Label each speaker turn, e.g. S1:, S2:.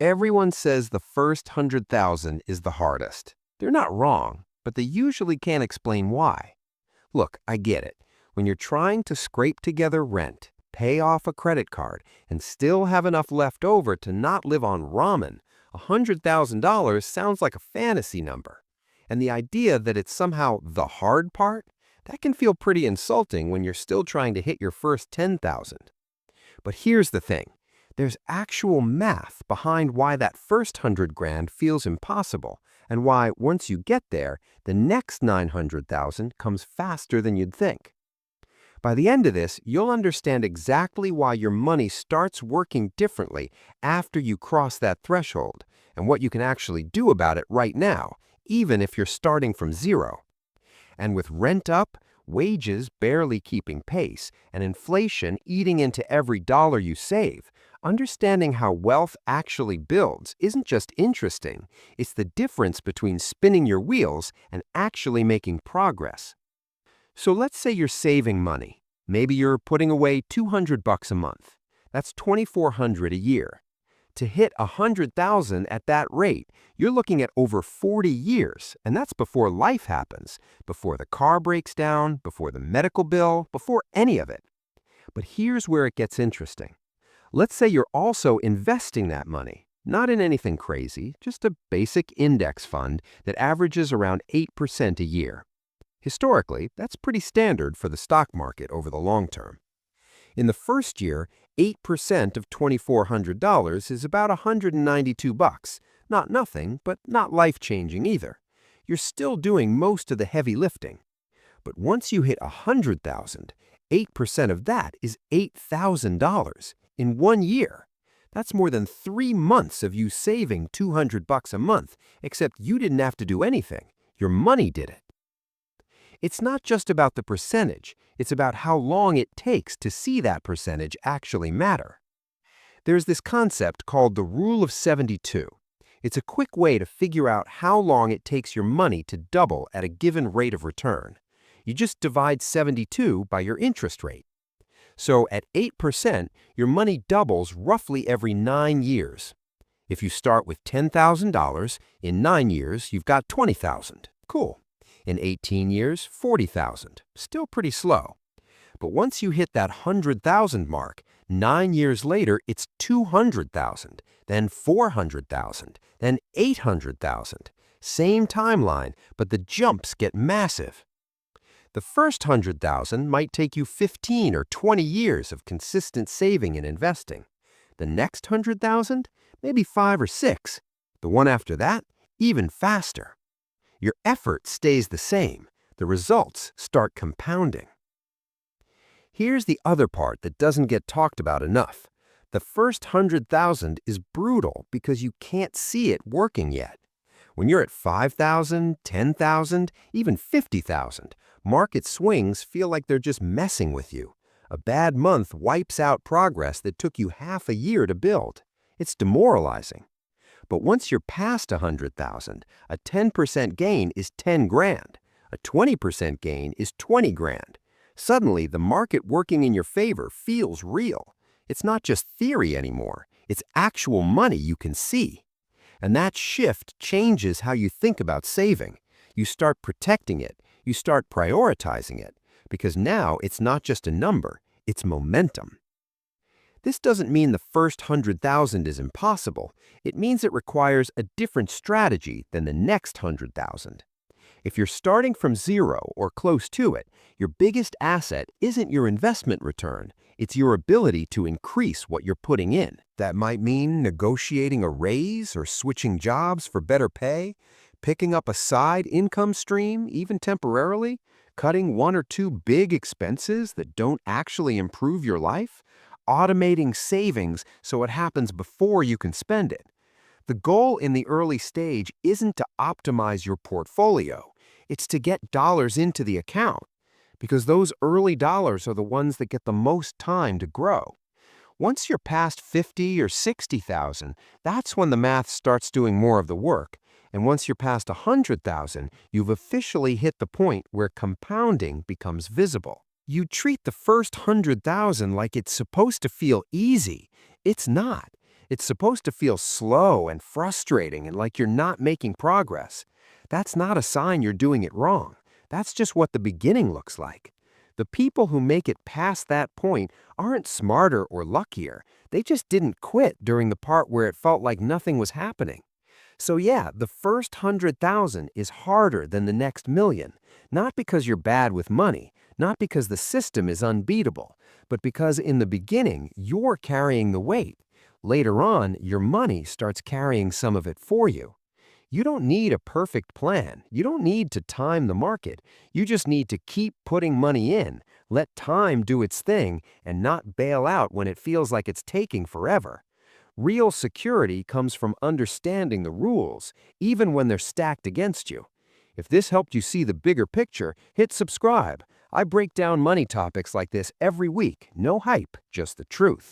S1: Everyone says the first 100,000 is the hardest. They're not wrong, but they usually can't explain why. Look, I get it. When you're trying to scrape together rent, pay off a credit card, and still have enough left over to not live on ramen, $100,000 sounds like a fantasy number. And the idea that it's somehow the hard part, that can feel pretty insulting when you're still trying to hit your first 10,000. But here's the thing. There's actual math behind why that first 100 grand feels impossible, and why, once you get there, the next 900,000 comes faster than you'd think. By the end of this, you'll understand exactly why your money starts working differently after you cross that threshold, and what you can actually do about it right now, even if you're starting from zero. And with rent up, wages barely keeping pace, and inflation eating into every dollar you save, understanding how wealth actually builds isn't just interesting, it's the difference between spinning your wheels and actually making progress. So let's say you're saving money. Maybe you're putting away $200 a month. That's $2,400 a year. To hit 100,000 at that rate, you're looking at over 40 years, and that's before life happens, before the car breaks down, before the medical bill, before any of it. But here's where it gets interesting. Let's say you're also investing that money, not in anything crazy, just a basic index fund that averages around 8% a year. Historically, that's pretty standard for the stock market over the long term. In the first year, 8% of $2,400 is about $192. Not nothing, but not life-changing either. You're still doing most of the heavy lifting. But once you hit 100,000, 8% of that is $8,000 in 1 year. That's more than 3 months of you saving $200 a month, except you didn't have to do anything. Your money did it. It's not just about the percentage, it's about how long it takes to see that percentage actually matter. There's this concept called the Rule of 72. It's a quick way to figure out how long it takes your money to double at a given rate of return. You just divide 72 by your interest rate. So at 8%, your money doubles roughly every 9 years. If you start with $10,000, in 9 years, you've got $20,000. Cool. In 18 years, $40,000. Still pretty slow. But once you hit that 100,000 mark, 9 years later, it's 200,000, then 400,000, then 800,000. Same timeline, but the jumps get massive. The first 100,000 might take you 15 or 20 years of consistent saving and investing. The next 100,000, maybe 5 or 6. The one after that, even faster. Your effort stays the same. The results start compounding. Here's the other part that doesn't get talked about enough. The first 100,000 is brutal because you can't see it working yet. When you're at 5,000, 10,000, even 50,000, market swings feel like they're just messing with you. A bad month wipes out progress that took you half a year to build. It's demoralizing. But once you're past 100,000, a 10% gain is 10 grand. A 20% gain is 20 grand. Suddenly, the market working in your favor feels real. It's not just theory anymore. It's actual money you can see. And that shift changes how you think about saving. You start protecting it. You start prioritizing it. Because now it's not just a number, it's momentum. This doesn't mean the first 100,000 is impossible. It means it requires a different strategy than the next 100,000. If you're starting from zero or close to it, your biggest asset isn't your investment return. It's your ability to increase what you're putting in. That might mean negotiating a raise or switching jobs for better pay, picking up a side income stream, even temporarily, cutting 1 or 2 big expenses that don't actually improve your life, automating savings so it happens before you can spend it. The goal in the early stage isn't to optimize your portfolio. It's to get dollars into the account, because those early dollars are the ones that get the most time to grow. Once you're past 50 or 60,000, that's when the math starts doing more of the work. And once you're past 100,000, you've officially hit the point where compounding becomes visible. You treat the first 100,000 like it's supposed to feel easy. It's not. It's supposed to feel slow and frustrating and like you're not making progress. That's not a sign you're doing it wrong. That's just what the beginning looks like. The people who make it past that point aren't smarter or luckier. They just didn't quit during the part where it felt like nothing was happening. So yeah, the first 100,000 is harder than the next million, not because you're bad with money, not because the system is unbeatable, but because in the beginning, you're carrying the weight. Later on, your money starts carrying some of it for you. You don't need a perfect plan. You don't need to time the market. You just need to keep putting money in, let time do its thing, and not bail out when it feels like it's taking forever. Real security comes from understanding the rules, even when they're stacked against you. If this helped you see the bigger picture, hit subscribe. I break down money topics like this every week. No hype, just the truth.